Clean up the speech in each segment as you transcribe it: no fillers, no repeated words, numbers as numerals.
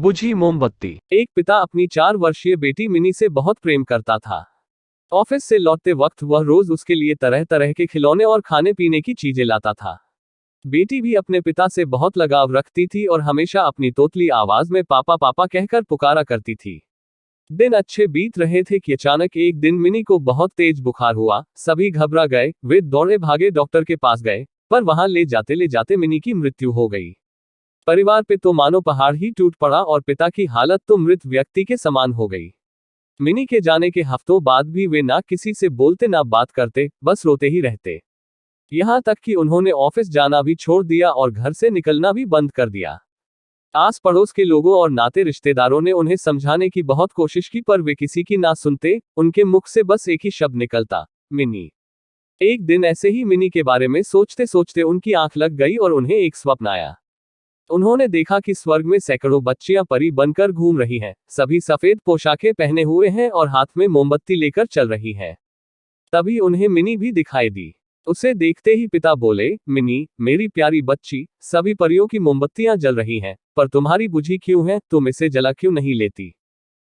बुझी मोमबत्ती। एक पिता अपनी 4 वर्षीय बेटी मिनी से बहुत प्रेम करता था। ऑफिस से लौटते वक्त वह रोज उसके लिए तरह तरह के खिलौने और खाने पीने की चीजें लाता था। बेटी भी अपने पिता से बहुत लगाव रखती थी और हमेशा अपनी तोतली आवाज में पापा पापा कहकर पुकारा करती थी। दिन अच्छे बीत रहे थे कि अचानक एक दिन मिनी को बहुत तेज बुखार हुआ। सभी घबरा गए, वे दौड़े भागे डॉक्टर के पास गए, पर वहां ले जाते मिनी की मृत्यु हो गई। परिवार पे तो मानो पहाड़ ही टूट पड़ा और पिता की हालत तो मृत व्यक्ति के समान हो गई। मिनी के जाने के हफ्तों बाद भी वे ना किसी से बोलते ना बात करते, बस रोते ही रहते। यहां तक कि उन्होंने ऑफिस जाना भी छोड़ दिया और घर से निकलना भी बंद कर दिया। आस पड़ोस के लोगों और नाते रिश्तेदारों ने उन्हें समझाने की बहुत कोशिश की, पर वे किसी की ना सुनते। उनके मुख से बस एक ही शब्द निकलता, मिनी। एक दिन ऐसे ही मिनी के बारे में सोचते सोचते उनकी आंख लग गई और उन्हें एक स्वप्न आया। उन्होंने देखा कि स्वर्ग में सैकड़ों बच्चियां परी बनकर घूम रही हैं, सभी सफेद पोशाकें पहने हुए हैं और हाथ में मोमबत्ती लेकर चल रही हैं। तभी उन्हें मिनी भी दिखाई दी। उसे देखते ही पिता बोले, मिनी, मेरी प्यारी बच्ची, सभी परियों की मोमबत्तियां जल रही हैं, पर तुम्हारी बुझी क्यों है? तुम इसे जला क्यों नहीं लेती?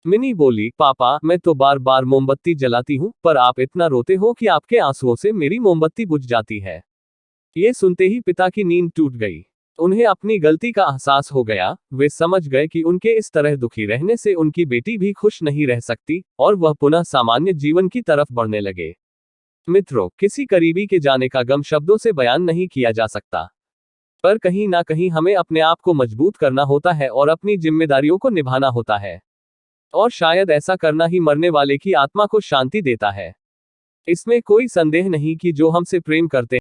मिनी बोली, पापा, मैं तो बार बार मोमबत्ती जलाती हूँ, पर आप इतना रोते हो कि आपके आंसुओं से मेरी मोमबत्ती बुझ जाती है। ये सुनते ही पिता की नींद टूट गई। उन्हें अपनी गलती का एहसास हो गया। वे समझ गए कि उनके इस तरह दुखी रहने से उनकी बेटी भी खुश नहीं रह सकती, और वह पुनः सामान्य जीवन की तरफ बढ़ने लगे। मित्रों, किसी करीबी के जाने का गम शब्दों से बयान नहीं किया जा सकता, पर कहीं ना कहीं हमें अपने आप को मजबूत करना होता है और अपनी जिम्मेदारियों को निभाना होता है। और शायद ऐसा करना ही मरने वाले की आत्मा को शांति देता है। इसमें कोई संदेह नहीं कि जो हमसे प्रेम करते